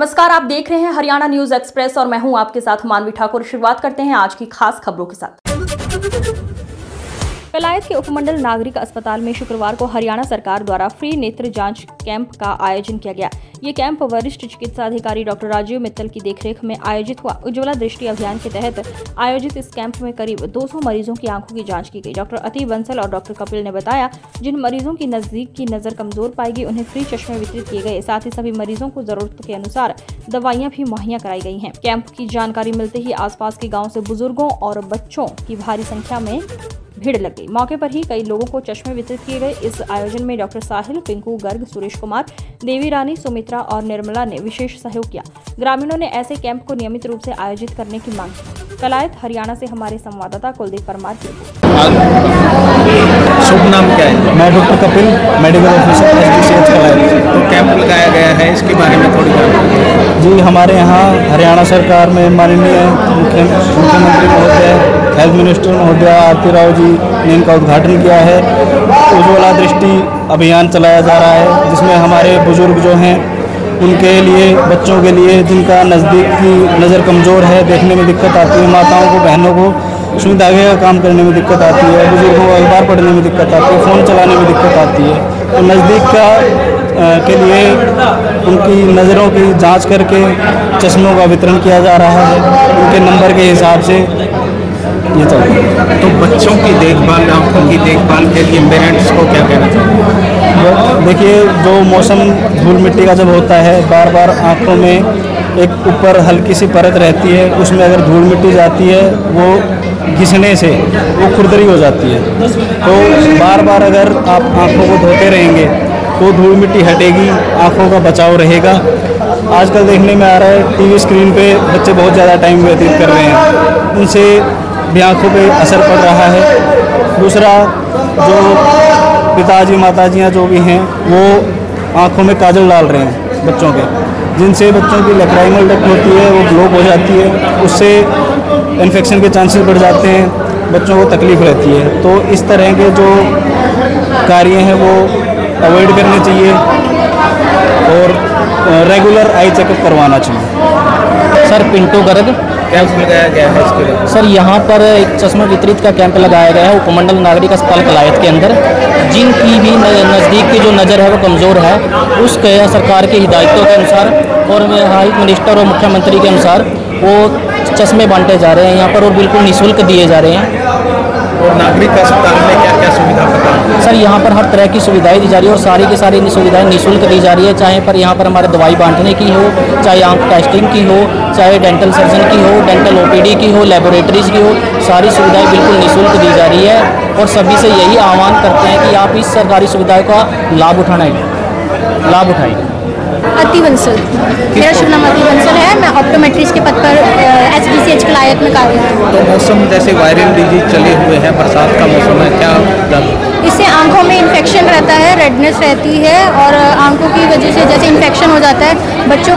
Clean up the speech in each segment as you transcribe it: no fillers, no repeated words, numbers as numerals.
नमस्कार, आप देख रहे हैं हरियाणा न्यूज एक्सप्रेस और मैं हूं आपके साथ मानवी ठाकुर। शुरुआत करते हैं आज की खास खबरों के साथ। कलायत के उपमंडल नागरिक अस्पताल में शुक्रवार को हरियाणा सरकार द्वारा फ्री नेत्र जांच कैंप का आयोजन किया गया। ये कैंप वरिष्ठ चिकित्सा अधिकारी डॉक्टर राजीव मित्तल की देखरेख में आयोजित हुआ। उज्ज्वला दृष्टि अभियान के तहत आयोजित इस कैंप में करीब 200 मरीजों की आंखों की जांच की गई। डॉक्टर अति बंसल और डॉक्टर कपिल ने बताया, जिन मरीजों की नजदीक की नजर कमजोर पाएगी उन्हें फ्री चश्मे वितरित किए गए। साथ ही सभी मरीजों को जरूरत के अनुसार दवाइयां भी मुहैया कराई गई हैं। कैंप की जानकारी मिलते ही आसपास के गाँव से बुजुर्गों और बच्चों की भारी संख्या में भीड़ लग गई। मौके पर ही कई लोगों को चश्मे वितरित किए गए। इस आयोजन में डॉक्टर साहिल, पिंकू गर्ग, सुरेश कुमार, देवी रानी, सुमित्रा और निर्मला ने विशेष सहयोग किया। ग्रामीणों ने ऐसे कैंप को नियमित रूप से आयोजित करने की मांग की। कलायत हरियाणा से हमारे संवाददाता कुलदीप परमार की शुभ नाम क्या है? मैं doctor Kapil, medical officer SDCH Kalayat. तो कैंप लगाया गया है, इसके बारे में थोड़ी जानकारी जी, हमारे यहाँ हरियाणा सरकार में माननीय मुख्यमंत्री महोदय, हेल्थ मिनिस्टर महोदय आरती राव जी ने इनका उद्घाटन किया है। उज्ज्वला दृष्टि अभियान चलाया जा रहा है, जिसमें हमारे बुजुर्ग जो हैं उनके लिए, बच्चों के लिए जिनका नज़दीक की नज़र कमज़ोर है, देखने में दिक्कत आती है, माताओं को, बहनों को सुई धागे का काम करने में दिक्कत आती है, बुजुर्गों को अखबार पढ़ने में दिक्कत आती है, फ़ोन चलाने में दिक्कत आती है। तो नज़दीक के लिए उनकी नज़रों की जांच करके चश्मों का वितरण किया जा रहा है, उनके नंबर के हिसाब से ये चल रहा है। तो बच्चों की देखभाल, आँखों की देखभाल के लिए पेरेंट्स को क्या कहना चाहिए? देखिए, जो मौसम धूल मिट्टी का जब होता है, बार बार आँखों में एक ऊपर हल्की सी परत रहती है, उसमें अगर धूल मिट्टी जाती है, वो घिसने से वो खुरदरी हो जाती है। तो बार बार अगर आप आँखों को धोते रहेंगे तो धूल मिट्टी हटेगी, आँखों का बचाव रहेगा। आजकल देखने में आ रहा है, टीवी स्क्रीन पे बच्चे बहुत ज़्यादा टाइम व्यतीत कर रहे हैं, उनसे भी आँखों पे असर पड़ रहा है। दूसरा, जो पिताजी माताजियाँ जो भी हैं, वो आँखों में काजल डाल रहे हैं बच्चों के, जिनसे बच्चों की लैक्राइमल डक्ट होती है, वो ब्लॉक हो जाती है, उससे इन्फेक्शन के चांसेस बढ़ जाते हैं, बच्चों को तकलीफ रहती है। तो इस तरह के जो कार्य हैं वो अवॉइड करने चाहिए और रेगुलर आई चेकअप करवाना चाहिए। सर, पिंटू गर्ग। कैंप लगाया गया है इसके लिए? सर, यहाँ पर एक चश्मा वितरित का कैंप लगाया गया है उपमंडल नागरिक अस्पताल कलायत के अंदर। जिनकी भी नज़दीक की जो नज़र है वो कमज़ोर है, उसके सरकार की हिदायतों के अनुसार और हेल्थ मिनिस्टर और मुख्यमंत्री के अनुसार वो चश्मे बांटे जा रहे हैं यहाँ पर और बिल्कुल निःशुल्क दिए जा रहे हैं। और नागरिक अस्पताल में क्या क्या सुविधा प्रदान? सर, यहाँ पर हर तरह की सुविधाएं दी जा रही है और सारी की सारी सुविधाएं निःशुल्क दी जा रही है। चाहे पर यहाँ पर हमारे दवाई बांटने की हो, चाहे आंख टेस्टिंग की हो, चाहे डेंटल सर्जन की हो, डेंटल OPD की हो, लेबोरेटरीज की हो, सारी सुविधाएं बिल्कुल निःशुल्क दी जा रही है। और सभी से यही आह्वान करते हैं कि आप इस सरकारी सुविधाओं का लाभ उठाएं। अति बंसल, मेरा शुभ नाम अति बंसल है। मैं ऑप्टोमेट्रिस्ट के पद पर SDCH कलायत में कार्यरत हूँ। तो मौसम जैसे वायरल डिजीज चले हुए हैं, बरसात का मौसम है, क्या इससे आंखों में इन्फेक्शन रहता है, रेडनेस रहती है और आंखों की वजह से जैसे इन्फेक्शन हो जाता है, बच्चों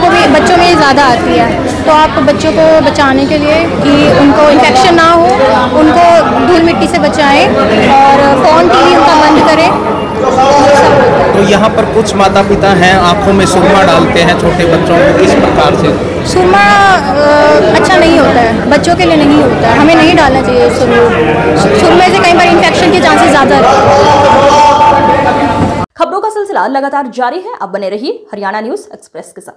में ज़्यादा आती है। तो आप बच्चों को बचाने के लिए कि उनको इन्फेक्शन ना हो, उनको धूल मिट्टी से बचाएं और फ़ोन TV उनका बंद करें। तो यहाँ पर कुछ माता पिता हैं, आँखों में सुरमा डालते हैं छोटे बच्चों को, किस प्रकार से? सुरमा अच्छा नहीं होता है, बच्चों के लिए नहीं होता है, हमें नहीं डालना चाहिए सुरमे से कई बार इन्फेक्शन के चांसेस ज़्यादा रहते हैं। खबरों का सिलसिला लगातार जारी है, अब बने रहिए हरियाणा न्यूज एक्सप्रेस के साथ।